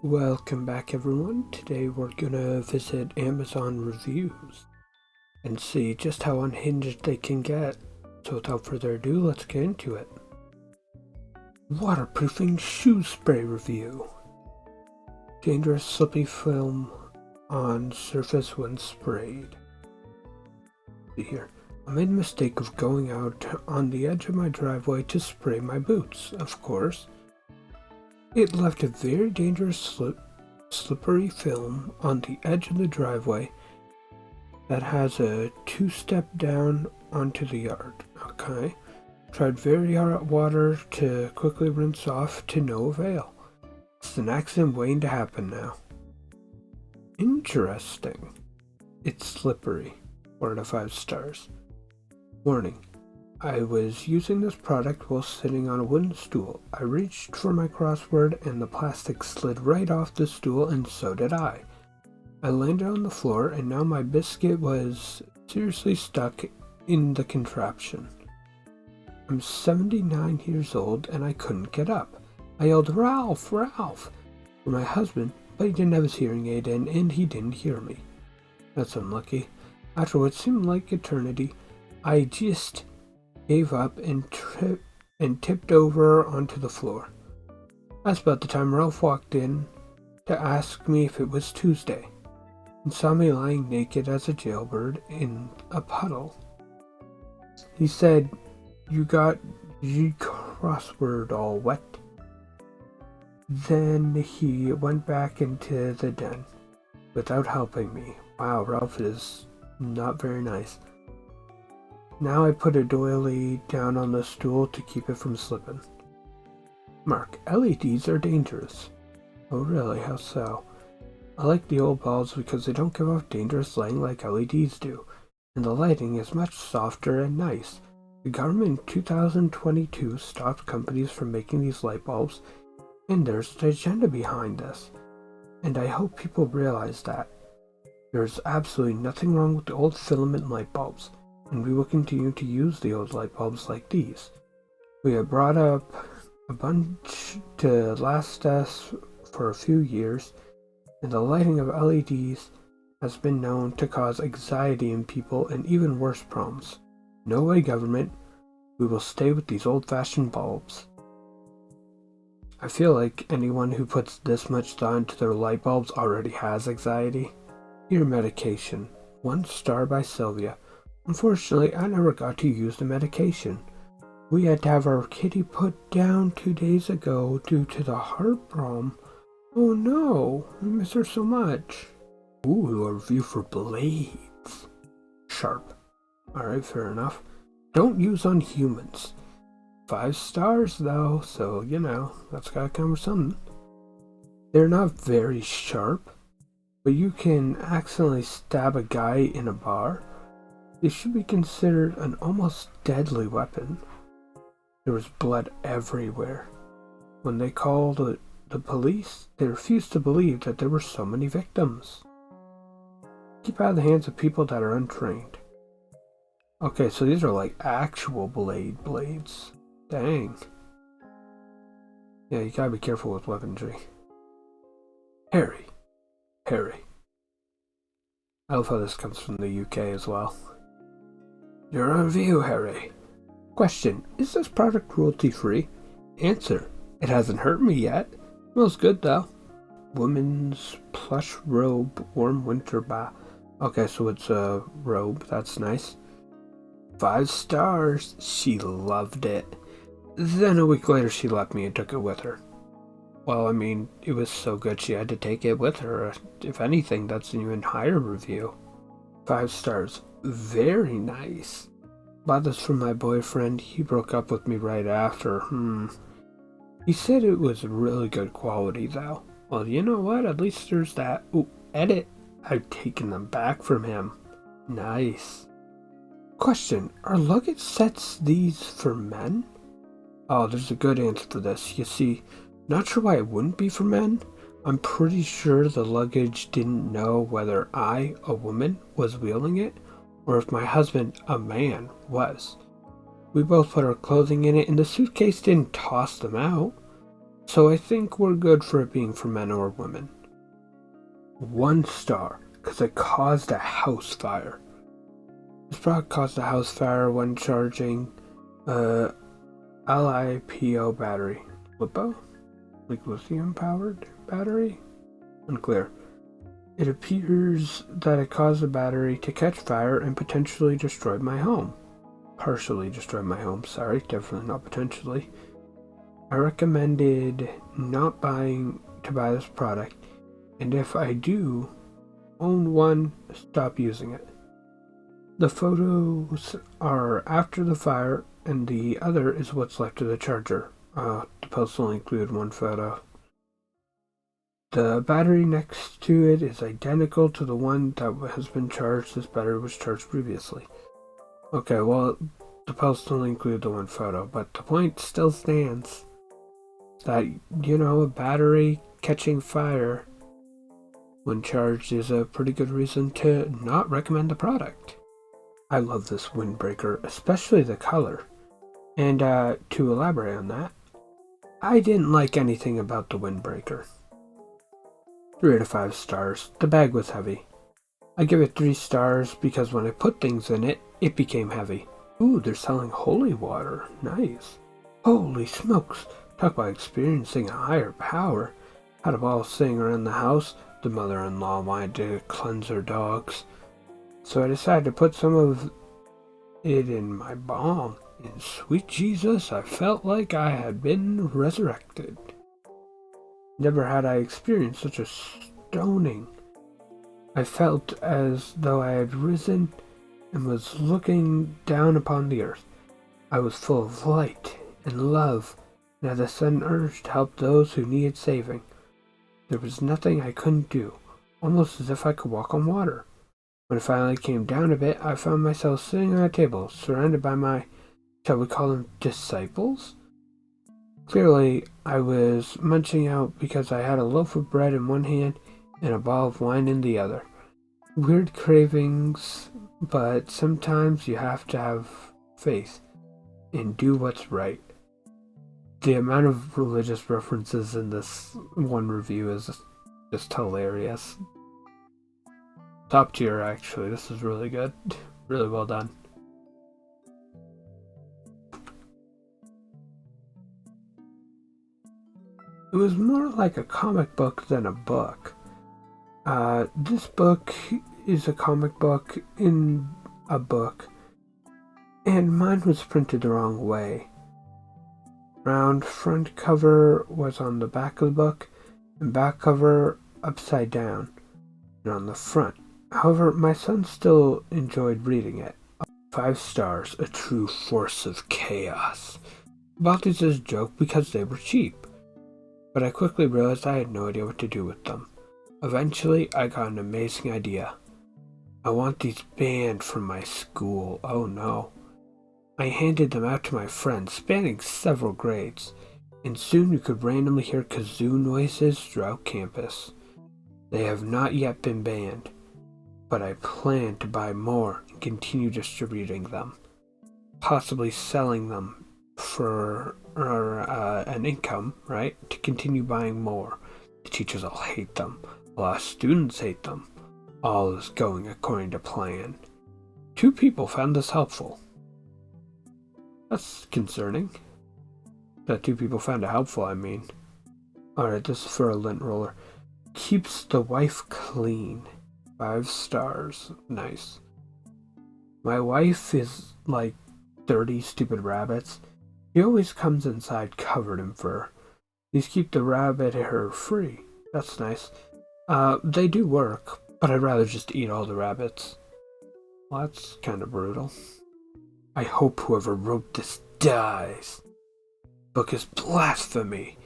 Welcome back everyone. Today we're gonna visit Amazon reviews and see just how unhinged they can get. So without further ado, let's get into it. Waterproofing shoe spray review. Dangerous slippy film on surface when sprayed. See here. I made the mistake of going out on the edge of my driveway to spray my boots, of course. It left a very dangerous slippery film on the edge of the driveway that has a two-step down onto the yard. Okay. Tried very hot water to quickly rinse off to no avail. It's an accident waiting to happen now. Interesting. It's slippery. 4 out of 5 stars. Warning. I was using this product while sitting on a wooden stool. I reached for my crossword and the plastic slid right off the stool, and so did I. I landed on the floor and now my biscuit was seriously stuck in the contraption. I'm 79 years old and I couldn't get up. I yelled, "Ralph, Ralph!" for my husband, but he didn't have his hearing aid in and he didn't hear me. That's unlucky. After what seemed like eternity, I just gave up and tipped over onto the floor. That's about the time Ralph walked in to ask me if it was Tuesday and saw me lying naked as a jailbird in a puddle. He said, "You got your crossword all wet." Then he went back into the den without helping me. Wow, Ralph is not very nice. Now I put a doily down on the stool to keep it from slipping. Mark, LEDs are dangerous. Oh really, how so? I like the old bulbs because they don't give off dangerous lighting like LEDs do, and the lighting is much softer and nice. The government in 2022 stopped companies from making these light bulbs, and there's an agenda behind this. And I hope people realize that. There's absolutely nothing wrong with the old filament light bulbs, and we will continue to use the old light bulbs like these. We have brought up a bunch to last us for a few years, and the lighting of LEDs has been known to cause anxiety in people and even worse problems. No way, government. We will stay with these old-fashioned bulbs. I feel like anyone who puts this much thought into their light bulbs already has anxiety. Your medication. 1 star by Sylvia. Unfortunately, I never got to use the medication. We had to have our kitty put down 2 days ago due to the heart problem. Oh no, I miss her so much. Ooh, a review for blades. Sharp. Alright, fair enough. Don't use on humans. 5 stars though, so that's gotta come with something. They're not very sharp, but you can accidentally stab a guy in a bar. They should be considered an almost deadly weapon. There was blood everywhere. When they called the police, they refused to believe that there were so many victims. Keep out of the hands of people that are untrained. Okay, so these are like actual blades. Dang. Yeah, you gotta be careful with weaponry. Harry. I love how this comes from the UK as well. Your review, Harry. Question, is this product cruelty-free? Answer, it hasn't hurt me yet. Smells good though. Women's plush robe, warm winter bath. Okay, so it's a robe, that's nice. 5 stars, she loved it. Then a week later she left me and took it with her. Well, I mean, it was so good she had to take it with her. If anything, that's an even higher review. 5 stars. Very nice. Bought this from my boyfriend. He broke up with me right after. He said it was really good quality though. Well, you know what? At least there's that. Ooh, edit. I've taken them back from him. Nice. Question. Are luggage sets these for men? Oh, there's a good answer for this. You see, not sure why it wouldn't be for men. I'm pretty sure the luggage didn't know whether I, a woman, was wheeling it, or if my husband, a man, was. We both put our clothing in it, and the suitcase didn't toss them out. So I think we're good for it being for men or women. 1 star, because it caused a house fire. This product caused a house fire when charging a LiPo battery. LiPo? Like lithium-powered battery? Unclear. It appears that it caused the battery to catch fire and potentially destroyed my home. Partially destroyed my home, sorry, definitely not potentially. I recommended not to buy this product, and if I do own one, stop using it. The photos are after the fire, and the other is what's left of the charger. The post will include 1 photo. The battery next to it is identical to the one that has been charged. This battery was charged previously. Okay, well, the post will include the 1 photo, but the point still stands that, a battery catching fire when charged is a pretty good reason to not recommend the product. I love this windbreaker, especially the color. And to elaborate on that, I didn't like anything about the windbreaker. 3 out of 5 stars. The bag was heavy. I give it 3 stars because when I put things in it, it became heavy. Ooh, they're selling holy water. Nice. Holy smokes. Talk about experiencing a higher power. Had a ball sitting around the house. The mother-in-law wanted to cleanse her dogs. So I decided to put some of it in my balm. And sweet Jesus, I felt like I had been resurrected. Never had I experienced such a stoning. I felt as though I had risen and was looking down upon the earth. I was full of light and love, and had a sudden urge to help those who needed saving. There was nothing I couldn't do, almost as if I could walk on water. When it finally came down a bit, I found myself sitting on a table, surrounded by my, shall we call them, disciples? Clearly, I was munching out because I had a loaf of bread in one hand and a bottle of wine in the other. Weird cravings, but sometimes you have to have faith and do what's right. The amount of religious references in this one review is just hilarious. Top tier, actually. This is really good. Really well done. It was more like a comic book than a book. This book is a comic book in a book, and mine was printed the wrong way. Round front cover was on the back of the book, and back cover upside down, and on the front. However, my son still enjoyed reading it. 5 stars, a true force of chaos. Bought these as a joke because they were cheap, but I quickly realized I had no idea what to do with them. Eventually, I got an amazing idea. I want these banned from my school. Oh no. I handed them out to my friends, spanning several grades, and soon you could randomly hear kazoo noises throughout campus. They have not yet been banned, but I plan to buy more and continue distributing them, possibly selling them for an income, right? To continue buying more. The teachers all hate them. A lot of students hate them. All is going according to plan. 2 people found this helpful. That's concerning. That 2 people found it helpful, I mean. Alright, this is for a lint roller. Keeps the wife clean. 5 stars. Nice. My wife is like 30 stupid rabbits. He always comes inside covered in fur. These keep the rabbit hair free. That's nice. They do work, but I'd rather just eat all the rabbits. Well, that's kind of brutal. I hope whoever wrote this dies. Book is blasphemy.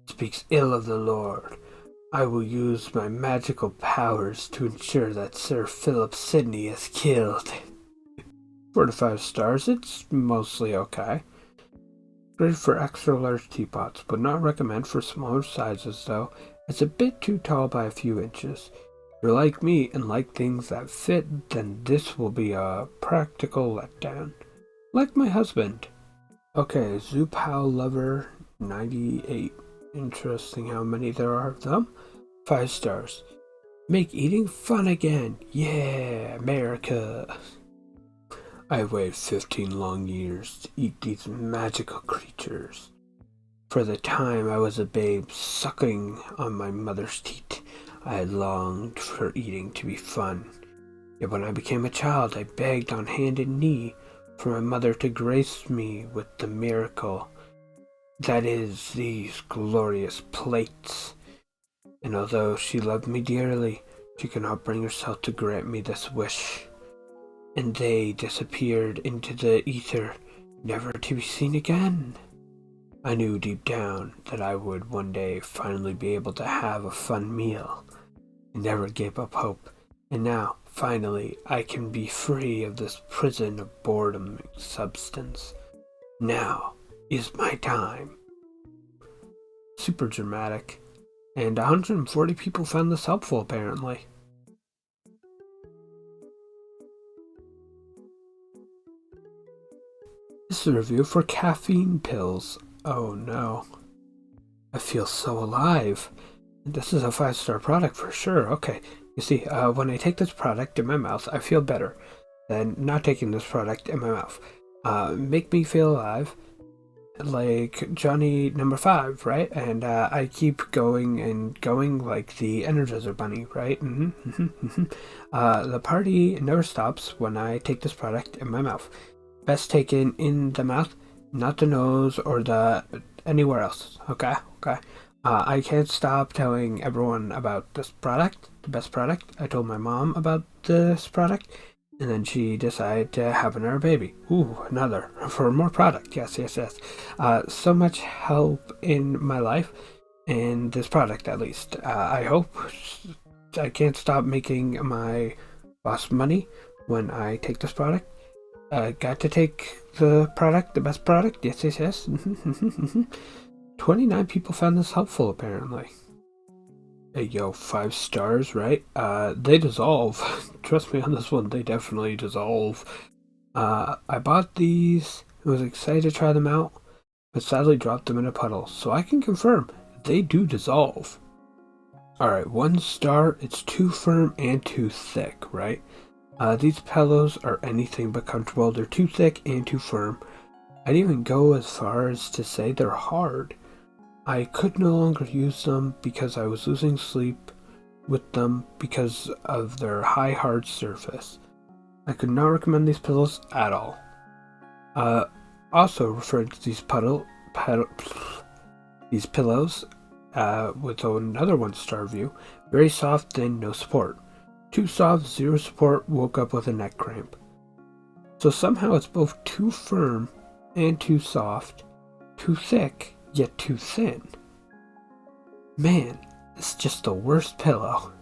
It speaks ill of the Lord. I will use my magical powers to ensure that Sir Philip Sidney is killed. 4 to 5 stars, it's mostly okay. Great for extra large teapots, but not recommend for smaller sizes though. It's a bit too tall by a few inches. If you're like me and like things that fit, then this will be a practical letdown. Like my husband. Okay, Zoopal Lover 98. Interesting how many there are of them. 5 stars. Make eating fun again. Yeah, America. I waited 15 long years to eat these magical creatures. For the time I was a babe sucking on my mother's teat, I had longed for eating to be fun. Yet when I became a child, I begged on hand and knee for my mother to grace me with the miracle that is these glorious plates. And although she loved me dearly, she could not bring herself to grant me this wish. And they disappeared into the ether, never to be seen again. I knew deep down that I would one day finally be able to have a fun meal. I never gave up hope, and now, finally, I can be free of this prison of boredom and substance. Now is my time. Super dramatic. And 140 people found this helpful, apparently. This is a review for caffeine pills. Oh no. I feel so alive. This is a 5-star product for sure. Okay. You see, when I take this product in my mouth, I feel better than not taking this product in my mouth. Make me feel alive. Like Johnny number 5, right? And I keep going and going like the Energizer Bunny, right? The party never stops when I take this product in my mouth. Best taken in the mouth, not the nose or the anywhere else. Okay. I can't stop telling everyone about this product, the best product. I told my mom about this product, and then she decided to have another baby. Ooh, another. For more product. Yes. So much help in my life, and this product at least. I hope. I can't stop making my boss money when I take this product. Got to take the product, the best product. Yes. 29 people found this helpful, apparently. Hey, yo, 5 stars, right? They dissolve. Trust me on this one, they definitely dissolve. I bought these, and was excited to try them out, but sadly dropped them in a puddle, so I can confirm, they do dissolve. Alright, 1 star, it's too firm and too thick, right? These pillows are anything but comfortable. They're too thick and too firm. I'd even go as far as to say they're hard. I could no longer use them because I was losing sleep with them because of their high hard surface. I could not recommend these pillows at all. Also referred to these pillows with another 1-star review. Very soft, thin, no support. Too soft, 0 support, woke up with a neck cramp. So somehow it's both too firm and too soft, too thick, yet too thin. Man, it's just the worst pillow.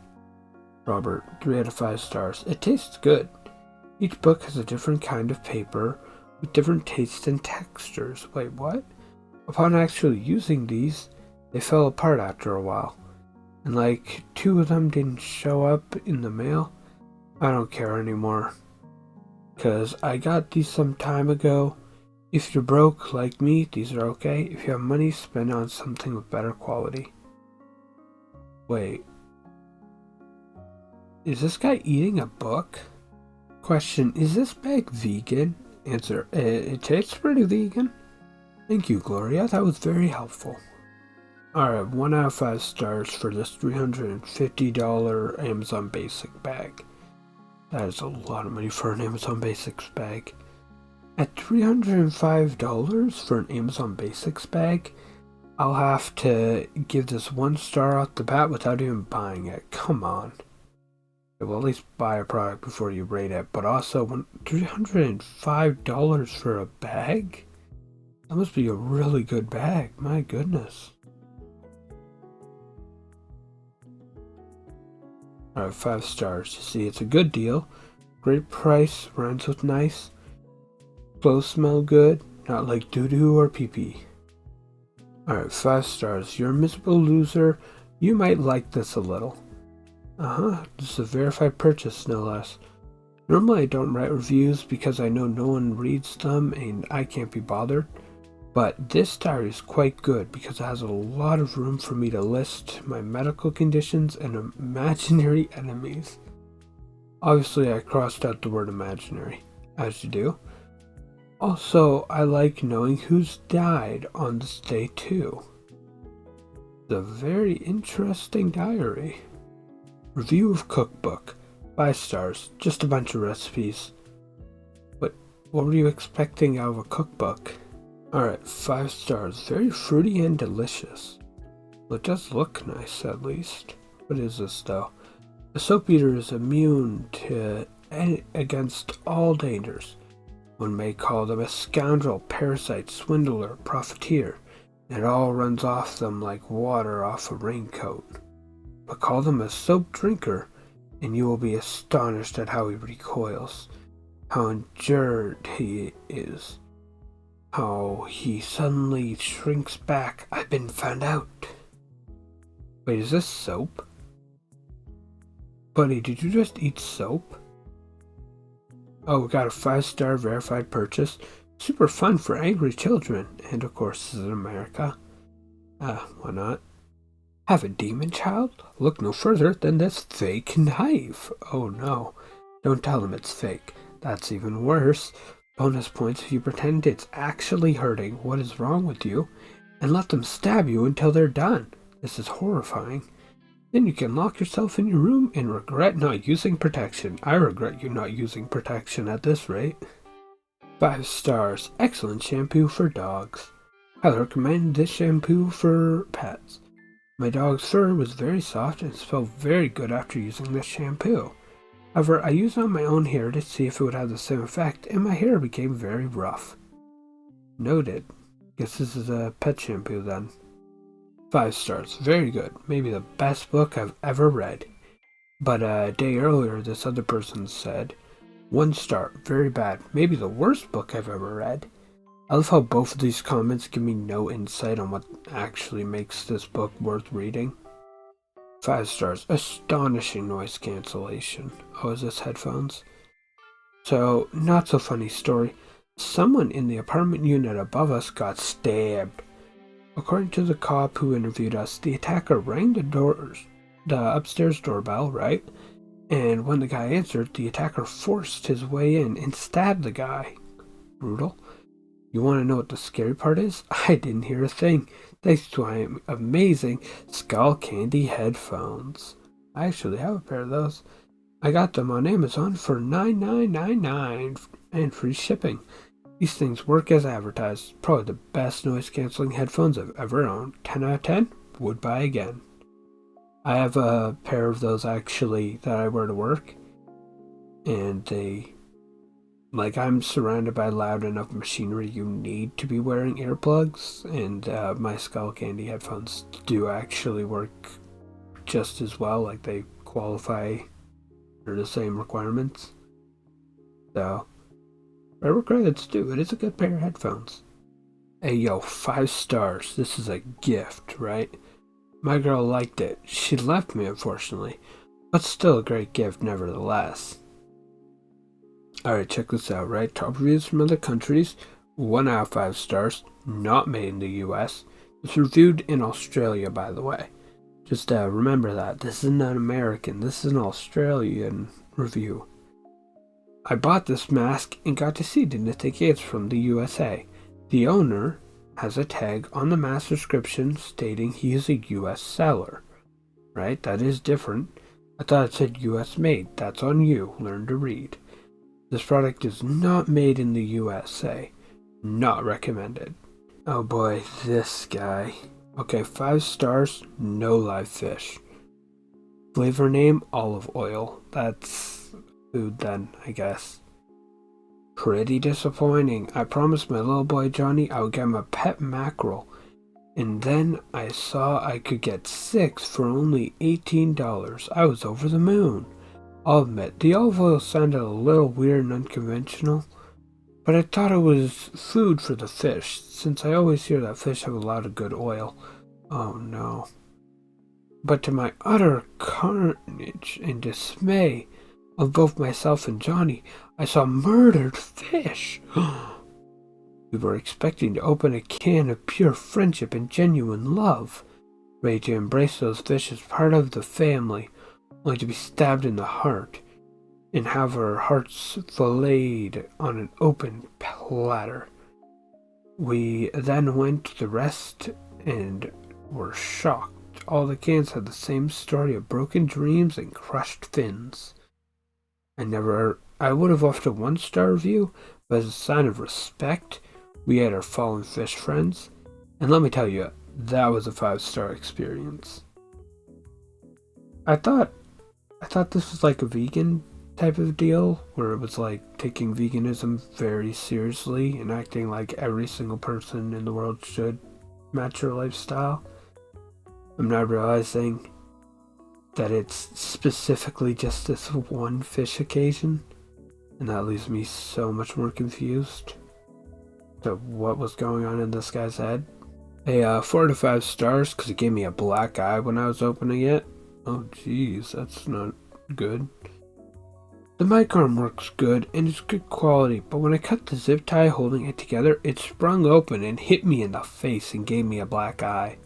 Robert, 3 out of 5 stars. It tastes good. Each book has a different kind of paper with different tastes and textures. Wait, what? Upon actually using these, they fell apart after a while. And like 2 of them didn't show up in the mail. I don't care anymore. 'Cause I got these some time ago. If you're broke like me, these are okay. If you have money, spend on something with better quality. Wait. Is this guy eating a book? Question, is this bag vegan? Answer, it tastes pretty vegan. Thank you, Gloria. That was very helpful. Alright, 1 out of 5 stars for this $350 Amazon Basic bag. That is a lot of money for an Amazon Basics bag. At $305 for an Amazon Basics bag, I'll have to give this 1 star off the bat without even buying it. Come on. Well, at least buy a product before you rate it. But also, $305 for a bag? That must be a really good bag. My goodness. Alright, 5 stars. You see, it's a good deal. Great price, rhymes with nice. Clothes smell good, not like doo-doo or pee-pee. Alright, 5 stars. You're a miserable loser. You might like this a little. This is a verified purchase, no less. Normally I don't write reviews because I know no one reads them and I can't be bothered. But this diary is quite good because it has a lot of room for me to list my medical conditions and imaginary enemies. Obviously, I crossed out the word imaginary, as you do. Also, I like knowing who's died on this day too. It's a very interesting diary. Review of cookbook. 5 stars. Just a bunch of recipes. But what were you expecting out of a cookbook? Alright, 5 stars. Very fruity and delicious. Well, it does look nice, at least. What is this, though? A soap eater is immune against all dangers. One may call them a scoundrel, parasite, swindler, profiteer, and it all runs off them like water off a raincoat. But call them a soap drinker, and you will be astonished at how he recoils, how injured he is, how he suddenly shrinks back. I've been found out. Wait, is this soap? Buddy, did you just eat soap? Oh, we got a 5-star verified purchase. Super fun for angry children. And of course, this is in America. Why not? Have a demon child? Look no further than this fake knife. Oh no. Don't tell them it's fake. That's even worse. Bonus points if you pretend it's actually hurting. What is wrong with you? And let them stab you until they're done. This is horrifying. Then you can lock yourself in your room and regret not using protection. I regret you not using protection at this rate. 5 stars. Excellent shampoo for dogs. I recommend this shampoo for pets. My dog's fur was very soft and smelled very good after using this shampoo. However, I used it on my own hair to see if it would have the same effect, and my hair became very rough. Noted. Guess this is a pet shampoo then. 5 stars. Very good. Maybe the best book I've ever read. But a day earlier, this other person said, 1 star. Very bad. Maybe the worst book I've ever read. I love how both of these comments give me no insight on what actually makes this book worth reading. 5 stars. Astonishing noise cancellation. Oh, is this headphones? So, not so funny story. Someone in the apartment unit above us got stabbed. According to the cop who interviewed us, the attacker rang the upstairs doorbell, right? And when the guy answered, the attacker forced his way in and stabbed the guy. Brutal. You want to know what the scary part is? I didn't hear a thing, thanks to my amazing Skull Candy headphones. I actually have a pair of those. I got them on Amazon for $9.99 and free shipping. These things work as advertised. Probably the best noise-canceling headphones I've ever owned. 10 out of 10. Would buy again. I have a pair of those actually that I wear to work. And I'm surrounded by loud enough machinery you need to be wearing earplugs. And my Skull Candy headphones do actually work just as well. Like they qualify for the same requirements. So... whatever credits due, it is a good pair of headphones. Hey yo, 5 stars. This is a gift, right? My girl liked it. She left me, unfortunately. But still a great gift, nevertheless. Alright, check this out, right? Top reviews from other countries. 1 out of 5 stars. Not made in the US. It's reviewed in Australia, by the way. Just remember that. This isn't an American. This is an Australian review. I bought this mask and got to see it in the tickets from the USA. The owner has a tag on the mask description stating he is a US seller. Right? That is different. I thought it said US made. That's on you. Learn to read. This product is not made in the USA. Not recommended. Oh boy, this guy. Okay, 5 stars, no live fish. Flavor name, olive oil. That's food then, I guess. Pretty disappointing. I promised my little boy Johnny I would get him a pet mackerel. And then I saw I could get 6 for only $18. I was over the moon. I'll admit, the olive oil sounded a little weird and unconventional, but I thought it was food for the fish, since I always hear that fish have a lot of good oil. Oh no. But to my utter carnage and dismay of both myself and Johnny, I saw murdered fish. We were expecting to open a can of pure friendship and genuine love, ready to embrace those fish as part of the family, only to be stabbed in the heart and have our hearts filleted on an open platter. We then went to the rest and were shocked. All the cans had the same story of broken dreams and crushed fins. I would have left a 1-star review, but as a sign of respect, we ate our fallen fish friends, and let me tell you, that was a 5-star experience. I thought this was like a vegan type of deal, where it was like taking veganism very seriously and acting like every single person in the world should match your lifestyle. I'm now realizing that it's specifically just this one fish occasion, and that leaves me so much more confused to what was going on in this guy's head. 4 to 5 stars because it gave me a black eye when I was opening it. Oh jeez, that's not good. The macaron works good and it's good quality, but when I cut the zip tie holding it together, it sprung open and hit me in the face and gave me a black eye.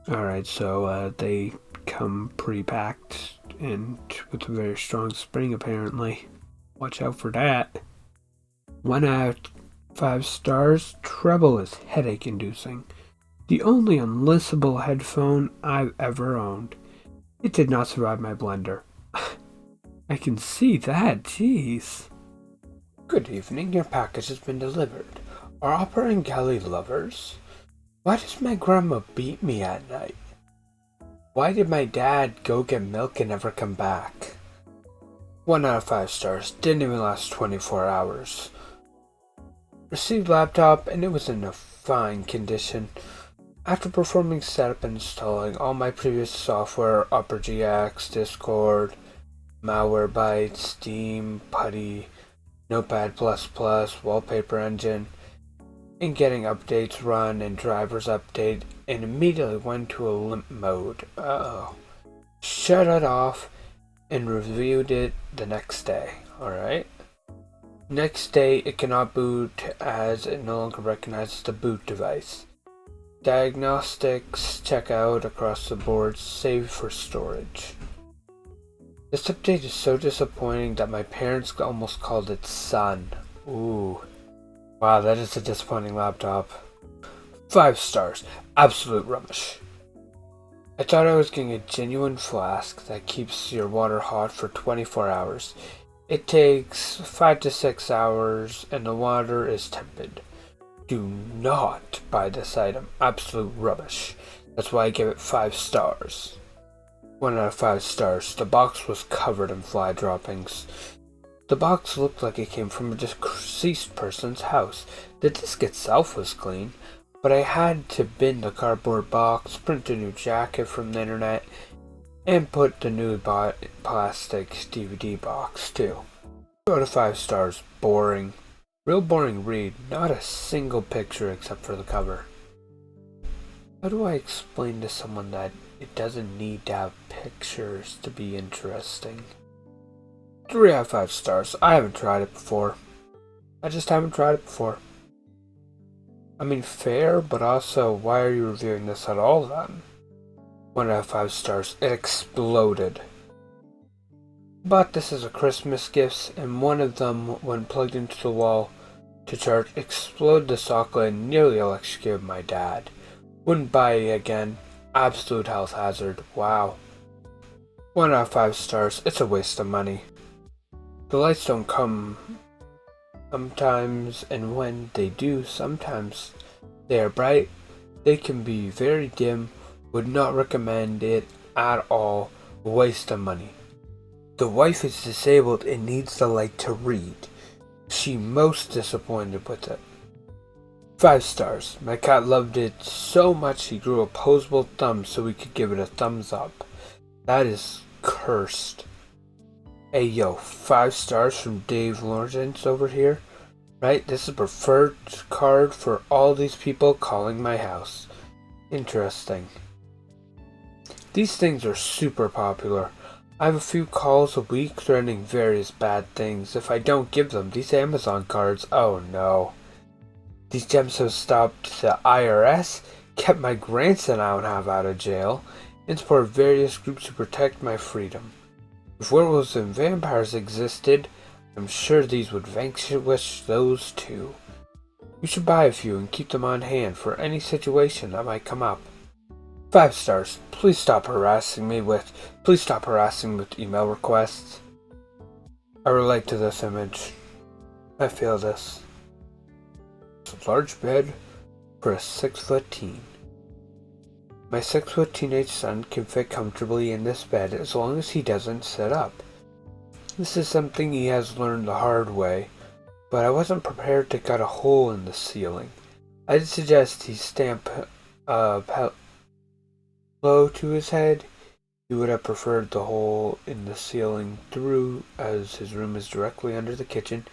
Alright, so they come pre-packed and with a very strong spring apparently. Watch out for that. 1 out of 5 stars, treble is headache inducing. The only unlistenable headphone I've ever owned. It did not survive my blender. I can see that, jeez. Good evening, your package has been delivered. Are opera and galley lovers? Why does my grandma beat me at night? Why did my dad go get milk and never come back? 1 out of 5 stars, didn't even last 24 hours. Received laptop and it was in a fine condition. After performing setup and installing all my previous software, UpperGX, Discord, Malwarebytes, Steam, Putty, Notepad++, Wallpaper Engine, and getting updates run and drivers update, and immediately went to a limp mode. Shut it off and reviewed it the next day. Alright. Next day, it cannot boot as it no longer recognizes the boot device. Diagnostics check out across the board, save for storage. This update is so disappointing that my parents almost called it son. Ooh. Wow, that is a disappointing laptop. 5 stars. Absolute rubbish. I thought I was getting a genuine flask that keeps your water hot for 24 hours. It takes 5 to 6 hours and the water is tepid. Do not buy this item. Absolute rubbish. That's why I give it 5 stars. 1 out of 5 stars. The box was covered in fly droppings. The box looked like it came from a deceased person's house. The disc itself was clean, but I had to bin the cardboard box, print a new jacket from the internet, and put the new plastic DVD box too. 2 out of 5 stars. Boring. Real boring read. Not a single picture except for the cover. How do I explain to someone that it doesn't need to have pictures to be interesting? 3 out of 5 stars. I haven't tried it before. I just haven't tried it before. I mean, fair, but also, why are you reviewing this at all then? 1 out of 5 stars. It exploded. But this is a Christmas gift, and one of them, when plugged into the wall to charge, exploded the socket and nearly electrocuted my dad. Wouldn't buy it again. Absolute health hazard. Wow. 1 out of 5 stars. It's a waste of money. The lights don't come sometimes, and when they do, sometimes they are bright. They can be very dim. Would not recommend it at all. Waste of money. The wife is disabled and needs the light to read. She most disappointed with it. 5 stars. My cat loved it so much he grew opposable thumbs so we could give it a thumbs up. That is cursed. Hey yo, 5 stars from Dave Lawrence over here. Right, this is a preferred card for all these people calling my house. Interesting. These things are super popular. I have a few calls a week threatening various bad things if I don't give them these Amazon cards. Oh no. These gems have stopped the IRS, kept my grandson I don't have out of jail, and support various groups to protect my freedom. If werewolves and vampires existed, I'm sure these would vanquish those too. You should buy a few and keep them on hand for any situation that might come up. 5 stars. Please stop harassing me with email requests. I relate to this image. I feel this. It's a large bed for a 6-foot teen. My 6-foot teenage son can fit comfortably in this bed as long as he doesn't sit up. This is something he has learned the hard way, but I wasn't prepared to cut a hole in the ceiling. I'd suggest he stamp a pillow to his head. He would have preferred the hole in the ceiling through, as his room is directly under the kitchen,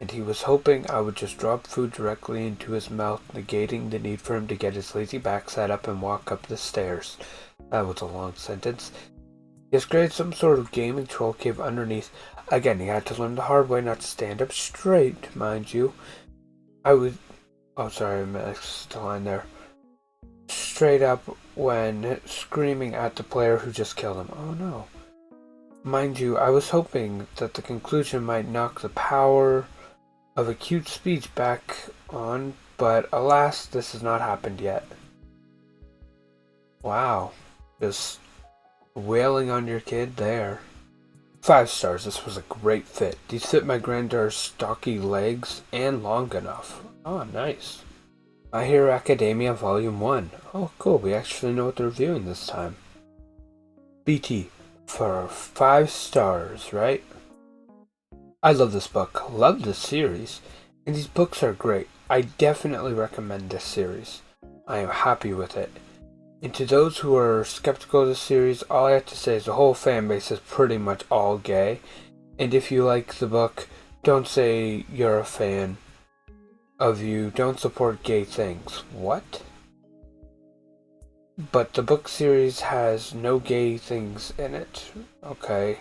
and he was hoping I would just drop food directly into his mouth, negating the need for him to get his lazy backside up and walk up the stairs. That was a long sentence. He has created some sort of gaming troll cave underneath. Again, he had to learn the hard way not to stand up straight, mind you. Oh, sorry, I missed the line there. Straight up when screaming at the player who just killed him. Oh no. Mind you, I was hoping that the conclusion might knock the power of a cute speech back on, but alas, this has not happened yet. Wow. Just wailing on your kid there. 5 stars. This was a great fit. These fit my granddaughter's stocky legs and long enough. Oh, nice. My Hero Academia Volume 1. Oh, cool. We actually know what they're reviewing this time. BT for 5 stars, right? I love this book. Love this series. And these books are great. I definitely recommend this series. I am happy with it. And to those who are skeptical of the series, all I have to say is the whole fan base is pretty much all gay. And if you like the book, don't say you're a fan of you. Don't support gay things. What? But the book series has no gay things in it. Okay.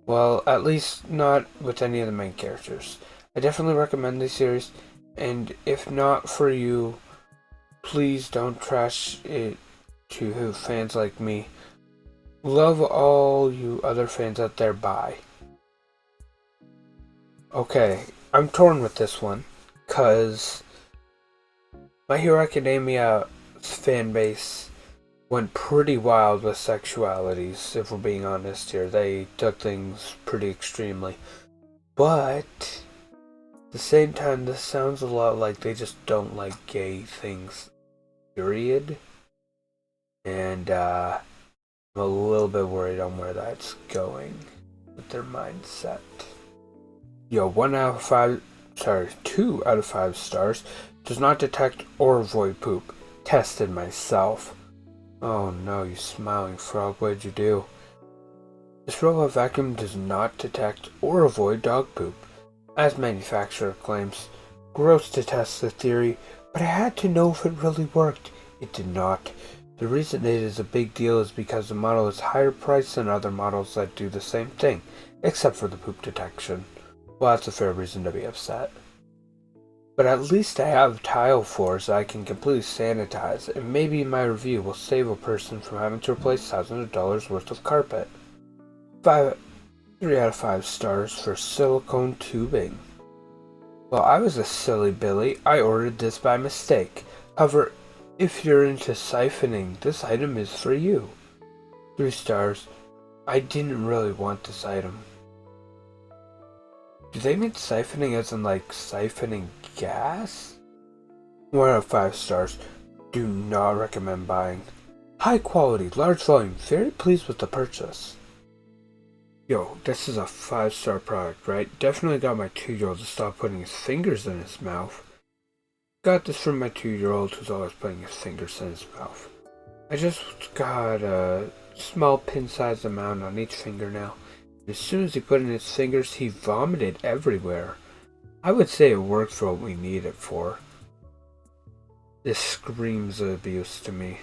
Well, at least not with any of the main characters. I definitely recommend this series. And if not for you, please don't trash it to fans like me. Love all you other fans out there. Bye. Okay, I'm torn with this one, cause My Hero Academia fan base went pretty wild with sexualities, if we're being honest here. They took things pretty extremely. But at the same time, this sounds a lot like they just don't like gay things, period. And I'm a little bit worried on where that's going with their mindset. Yo, 2 out of 5 stars. Does not detect or avoid poop. Tested myself. Oh no, you smiling frog, what'd you do? This robot vacuum does not detect or avoid dog poop, as manufacturer claims. Gross to test the theory, but I had to know if it really worked. It did not. The reason it is a big deal is because the model is higher priced than other models that do the same thing, except for the poop detection. Well, that's a fair reason to be upset. But at least I have tile floors that I can completely sanitize, and maybe my review will save a person from having to replace thousands of dollars worth of carpet. 3 out of 5 stars for silicone tubing. Well, I was a silly Billy. I ordered this by mistake. However, if you're into siphoning, this item is for you. 3 stars. I didn't really want this item. Do they mean siphoning as in like siphoning gas? 1 out of 5 stars. Do not recommend buying. High quality, large volume. Very pleased with the purchase. Yo, this is a 5-star product, right? Definitely got my 2-year-old to stop putting his fingers in his mouth. Got this from my 2-year-old who's always putting his fingers in his mouth. I just got a small pin-sized amount on each finger now. As soon as he put in his fingers, he vomited everywhere. I would say it worked for what we need it for. This screams abuse to me.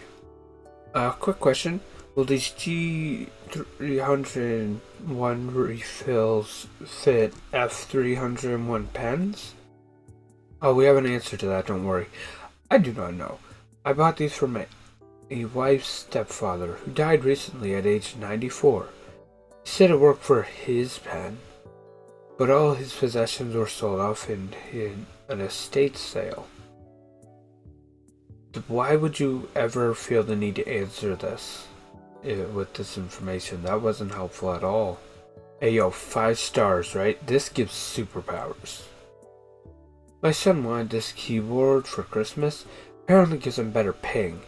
Quick question. Will these G301 refills fit F301 pens? Oh, we have an answer to that, don't worry. I do not know. I bought these from a wife's stepfather who died recently at age 94. He said it worked for his pen, but all his possessions were sold off in an estate sale. Why would you ever feel the need to answer this with this information? That wasn't helpful at all. Hey yo, 5 stars, right? This gives superpowers. My son wanted this keyboard for Christmas. Apparently gives him better ping.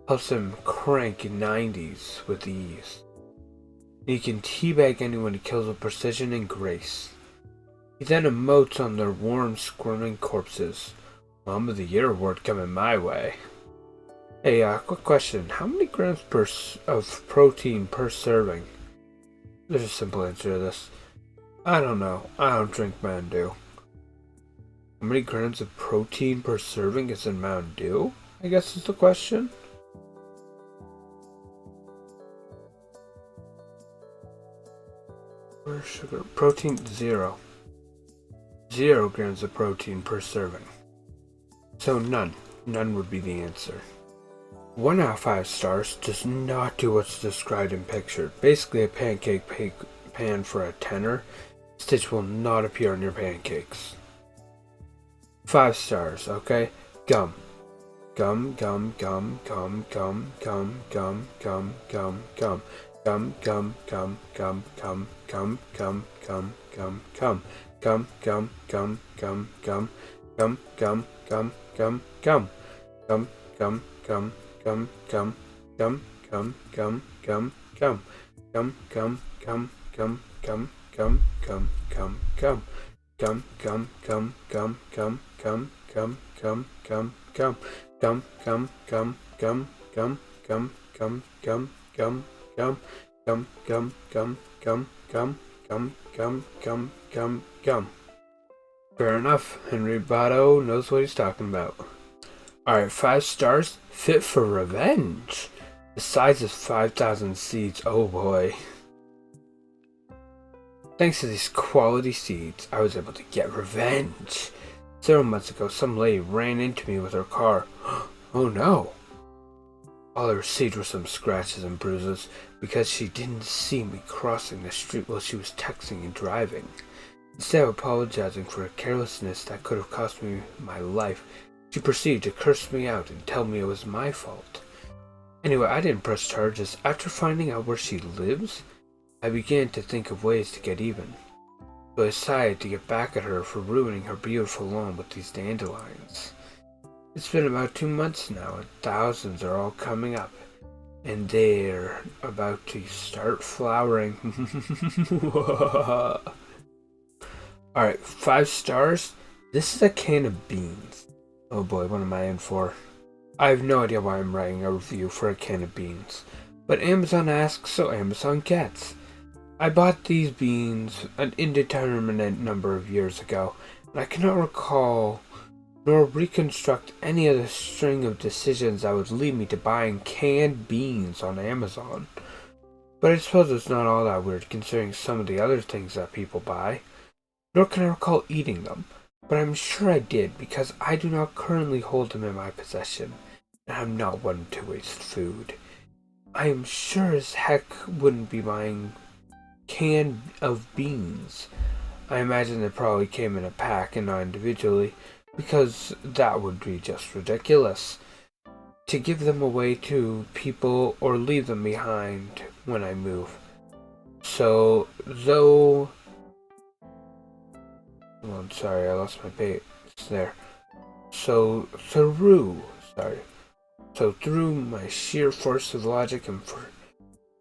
Helps him crank 90s with ease. He can teabag anyone he kills with precision and grace. He then emotes on their warm, squirming corpses. Mom of the Year award coming my way. Hey, quick question. How many grams of protein per serving? There's a simple answer to this. I don't know. I don't drink Mountain Dew. How many grams of protein per serving is in Mountain Dew? I guess is the question. Where's sugar? Protein, 0. 0 grams of protein per serving. So none. None would be the answer. 1 out of 5 stars does not do what's described in picture. Basically a pancake pan for a tenner. Stitch will not appear on your pancakes. 5 stars, okay? Gum. Gum, gum, gum, gum, gum, gum, gum, gum, gum, gum. Gum, gum, gum, gum, gum, gum, gum, gum, gum, gum. Gum, gum, gum, gum, gum, gum, gum, gum, gum, gum. Gum, gum, gum, gum, gum, gum, gum, gum, gum, gum. Gum, gum, gum, gum, gum, gum, gum, gum, gum. Gum, gum, gum, gum, gum, gum, gum, gum, gum, gum. Gum, gum, gum, gum, gum, gum, gum, gum, gum, gum. Gum, gum, gum, gum, gum, gum, gum, gum, gum, gum. Fair enough. Henry Botto knows what he's talking about. Alright, 5 stars. Fit for revenge. The size is 5,000 seeds. Oh boy. Thanks to these quality seeds, I was able to get revenge. Several months ago, some lady ran into me with her car. Oh no. All I received were some scratches and bruises because she didn't see me crossing the street while she was texting and driving. Instead of apologizing for a carelessness that could have cost me my life, she proceeded to curse me out and tell me it was my fault. Anyway, I didn't press charges. After finding out where she lives, I began to think of ways to get even. So I decided to get back at her for ruining her beautiful lawn with these dandelions. It's been about 2 months now, and thousands are all coming up. And they're about to start flowering. Alright, 5 stars. This is a can of beans. Oh boy, what am I in for? I have no idea why I'm writing a review for a can of beans. But Amazon asks, so Amazon gets. I bought these beans an indeterminate number of years ago, and I cannot recall nor reconstruct any of the string of decisions that would lead me to buying canned beans on Amazon. But I suppose it's not all that weird considering some of the other things that people buy. Nor can I recall eating them, but I'm sure I did because I do not currently hold them in my possession, and I'm not one to waste food. I am sure as heck wouldn't be buying can of beans. I imagine they probably came in a pack and not individually, because that would be just ridiculous. To give them away to people or leave them behind when I move. So, though... Oh, I'm sorry, I lost my page there. So through my sheer force of logic and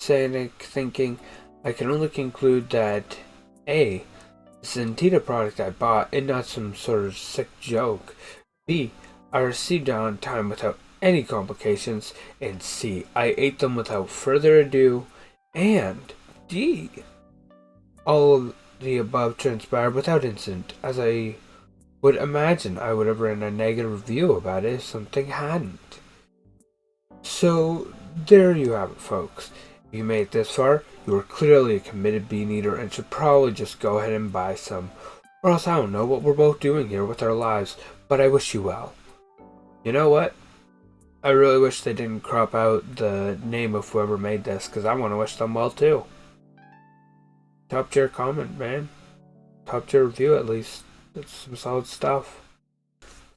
forsanic thinking, I can only conclude that A. This is indeed a product I bought and not some sort of sick joke. B. I received it on time without any complications. And C. I ate them without further ado. And D. All of the above transpired without incident, as I would imagine I would have written a negative review about it if something hadn't. So, there you have it, folks. If you made it this far, you are clearly a committed bean eater and should probably just go ahead and buy some, Or else I don't know what we're both doing here with our lives, but I wish you well. You know what? I really wish they didn't crop out the name of whoever made this, because I want to wish them well too. Top tier comment, man. Top tier review at least. That's some solid stuff.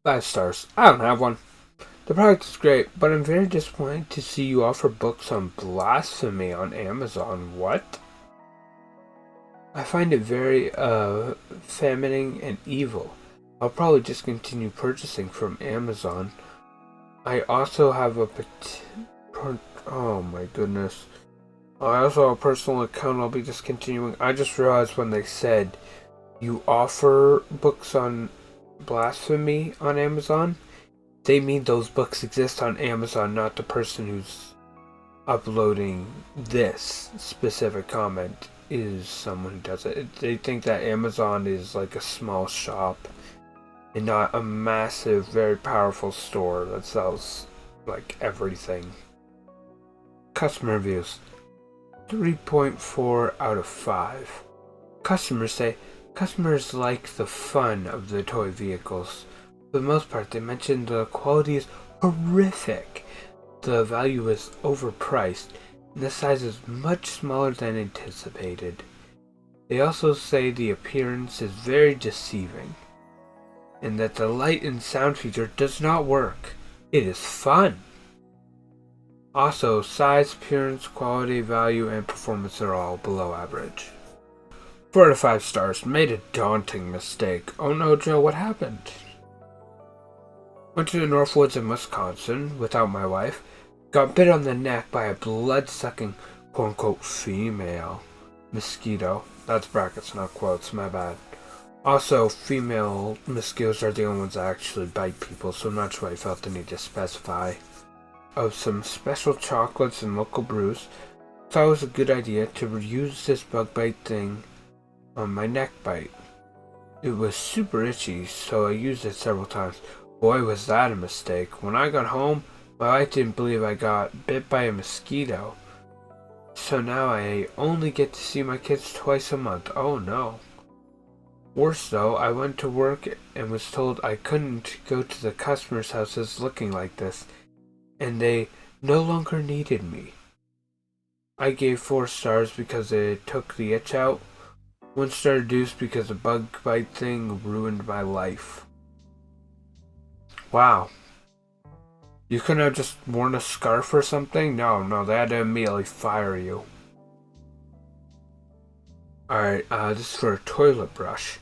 5 stars. I don't have one. The product is great, but I'm very disappointed to see you offer books on blasphemy on Amazon. What? I find it very feminine and evil. I'll probably just continue purchasing from Amazon. I also have oh my goodness. I also have a personal account I'll be discontinuing. I just realized when they said you offer books on blasphemy on Amazon, they mean those books exist on Amazon, not the person who's uploading this specific comment is someone who does it. They think that Amazon is like a small shop and not a massive, very powerful store that sells like everything. Customer reviews. 3.4 out of 5. Customers say customers like the fun of the toy vehicles. For the most part, they mention the quality is horrific, the value is overpriced, and the size is much smaller than anticipated. They also say the appearance is very deceiving, and that the light and sound feature does not work. It is fun. Also, size, appearance, quality, value, and performance are all below average. 4 out of 5 stars. Made a daunting mistake. Oh no, Joe, what happened? Went to the Northwoods in Wisconsin without my wife. Got bit on the neck by a blood-sucking, quote-unquote, female mosquito. That's brackets, not quotes, my bad. Also, female mosquitoes are the only ones that actually bite people, so I'm not sure I felt the need to specify. Of some special chocolates and local brews, thought it was a good idea to reuse this bug bite thing on my neck bite. It was super itchy, so I used it several times. Boy, was that a mistake. When I got home, my wife didn't believe I got bit by a mosquito. So now I only get to see my kids twice a month. Oh no. Worse though, I went to work and was told I couldn't go to the customers' houses looking like this, and they no longer needed me. I gave 4 stars because it took the itch out. 1 star reduced because the bug bite thing ruined my life. Wow. You couldn't have just worn a scarf or something? No, they had to immediately fire you. Alright, this is for a toilet brush.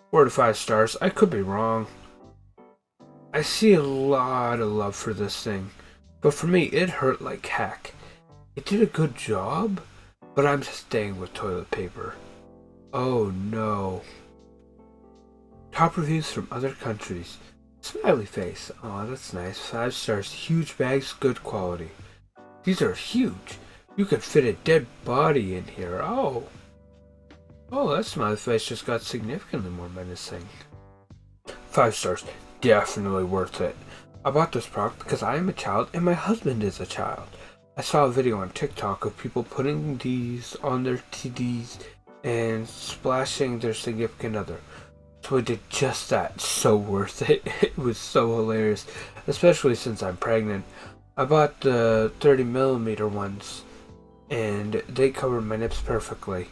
4 to 5 stars. I could be wrong. I see a lot of love for this thing, but for me, it hurt like heck. It did a good job, but I'm staying with toilet paper. Oh no. Top reviews from other countries. Smiley face. Oh, that's nice. 5 stars. Huge bags, good quality. These are huge. You could fit a dead body in here. Oh, that smiley face just got significantly more menacing. 5 stars. Definitely worth it. I bought this product because I am a child and my husband is a child. I saw a video on TikTok of people putting these on their TDs and splashing their significant other. So I did just that. So worth it. It was so hilarious, especially since I'm pregnant. I bought the 30mm ones, and they cover my nips perfectly.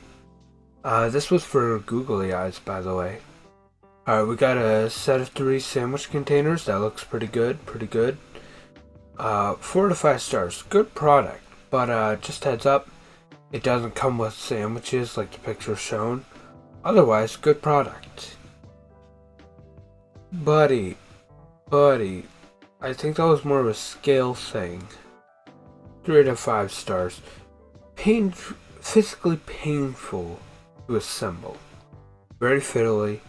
This was for googly eyes, by the way. Alright, we got a set of 3 sandwich containers. That looks pretty good, 4 to 5 stars. Good product, but just heads up, it doesn't come with sandwiches like the picture shown. Otherwise, good product. Buddy, I think that was more of a scale thing. 3 out of 5 stars. Physically painful to assemble. Very fiddly,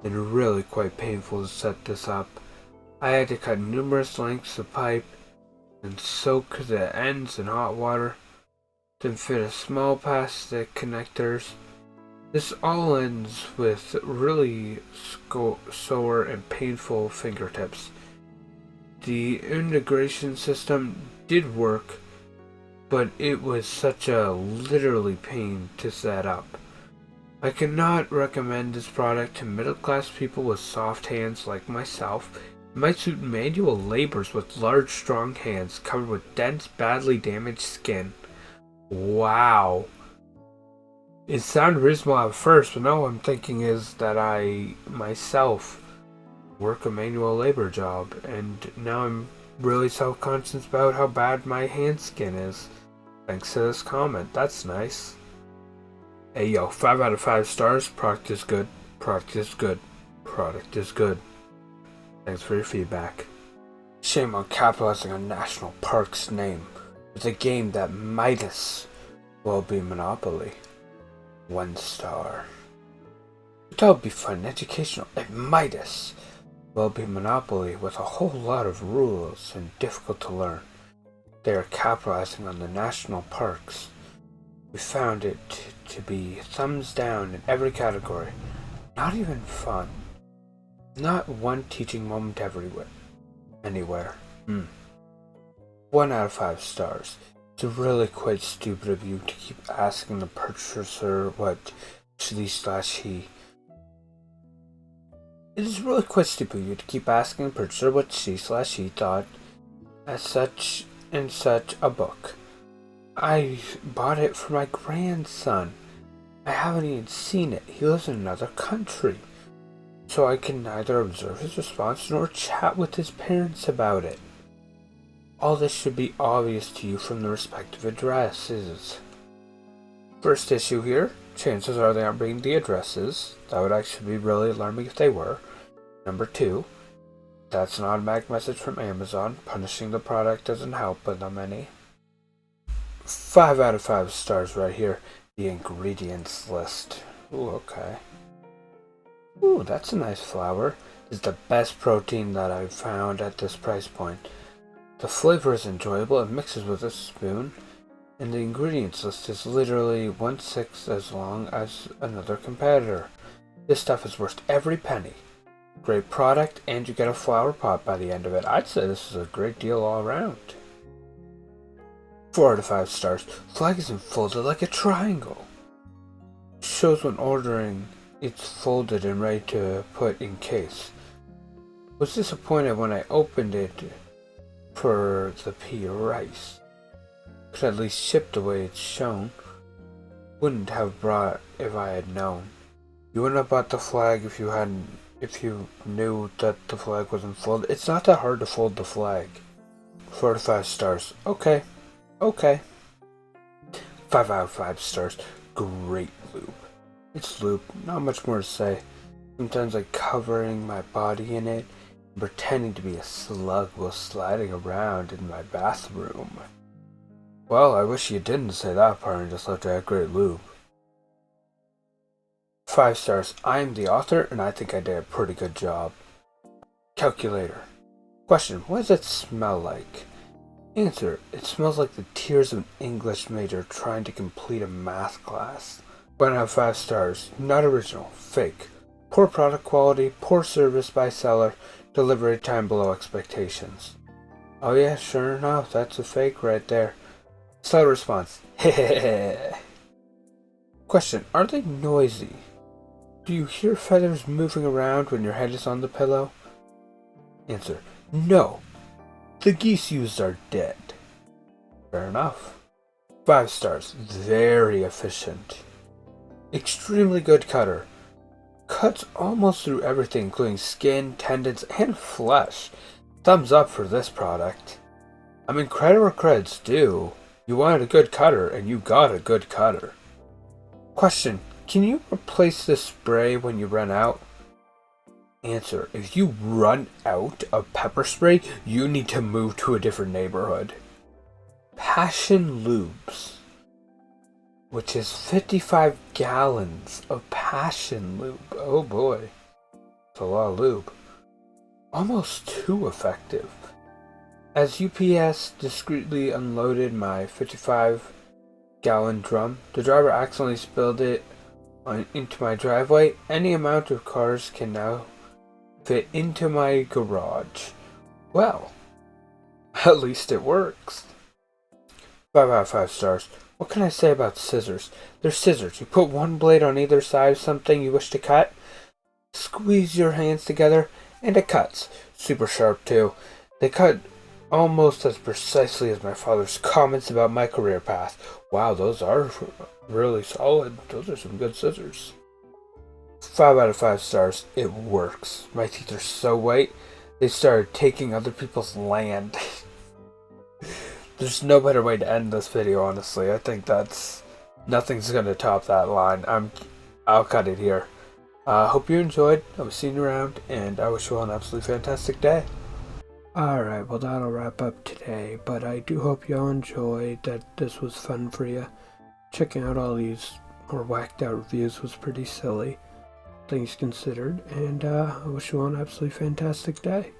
and really quite painful to set this up. I had to cut numerous lengths of pipe and soak the ends in hot water, then fit a small plastic connectors. This all ends with really sore and painful fingertips. The integration system did work, but it was such a literally pain to set up. I cannot recommend this product to middle-class people with soft hands like myself. It might suit manual laborers with large, strong hands covered with dense, badly damaged skin. Wow. It sounded reasonable at first, but now what I'm thinking is that I, myself, work a manual labor job, and now I'm really self-conscious about how bad my hand skin is. Thanks to this comment. That's nice. Hey yo, 5 out of 5 stars. Product is good. Product is good. Product is good. Thanks for your feedback. Shame on capitalizing on National Park's name with a game that Midas will be Monopoly. 1 star. That would be fun and educational. If Midas will be Monopoly with a whole lot of rules and difficult to learn. They are capitalizing on the national parks. We found it to be thumbs down in every category. Not even fun. Not one teaching moment anywhere. 1 out of 5 stars. It's really quite stupid of you to keep asking the purchaser what she/he. It is really quite stupid of you to keep asking the purchaser what she/he thought as such and such a book. I bought it for my grandson. I haven't even seen it. He lives in another country. So I can neither observe his response nor chat with his parents about it. All this should be obvious to you from the respective addresses. First issue here, chances are they aren't reading the addresses. That would actually be really alarming if they were. Number 2, that's an automatic message from Amazon. Punishing the product doesn't help with them any. 5 out of 5 stars right here. The ingredients list. Ooh, okay. Ooh, that's a nice flour. This is the best protein that I've found at this price point. The flavor is enjoyable. It mixes with a spoon. And the ingredients list is literally 1/6 as long as another competitor. This stuff is worth every penny. Great product, and you get a flower pot by the end of it. I'd say this is a great deal all around. 4 out of 5 stars. Flag isn't folded like a triangle. Shows when ordering it's folded and ready to put in case. Was disappointed when I opened it for the pea rice. Could at least ship the way it's shown. Wouldn't have brought if I had known. You wouldn't have bought the flag if you knew that the flag wasn't folded. It's not that hard to fold the flag. 4 out of 5 stars. Okay. 5 out of 5 stars. Great lube. It's lube. Not much more to say. Sometimes like covering my body in it and pretending to be a slug while sliding around in my bathroom. Well, I wish you didn't say that part and just left it at great lube. 5 stars. I am the author and I think I did a pretty good job. Calculator. Question. What does it smell like? Answer. It smells like the tears of an English major trying to complete a math class. 1 out of 5 stars. Not original. Fake. Poor product quality. Poor service by seller. Delivery time below expectations. Oh yeah, sure enough. That's a fake right there. Slow response. Hehehe. Question. Are they noisy? Do you hear feathers moving around when your head is on the pillow? Answer. No. The geese used are dead. Fair enough. 5 stars. Very efficient. Extremely good cutter. Cuts almost through everything, including skin, tendons, and flesh. Thumbs up for this product. I mean, credit where credit's due. You wanted a good cutter, and you got a good cutter. Question. Can you replace this spray when you run out? Answer. If you run out of pepper spray, you need to move to a different neighborhood. Passion Lubes, which is 55 gallons of Passion Lube. Oh boy. It's a lot of lube. Almost too effective. As UPS discreetly unloaded my 55-gallon drum, the driver accidentally spilled it into my driveway. Any amount of cars can now fit into my garage. Well, at least it works. 5 out of 5 stars. What can I say about scissors? They're scissors. You put one blade on either side of something you wish to cut, squeeze your hands together, and it cuts. Super sharp, too. They cut almost as precisely as my father's comments about my career path. Wow, those are really solid. Those are some good scissors. 5 out of 5 stars. It works. My teeth are so white, they started taking other people's land. There's no better way to end this video, honestly. I think nothing's gonna top that line. I'll cut it here. Hope you enjoyed. I was seeing you around, and I wish you all an absolutely fantastic day. Alright, well that'll wrap up today, but I do hope you all enjoyed, that this was fun for you. Checking out all these more whacked out reviews was pretty silly, things considered, and I wish you all an absolutely fantastic day.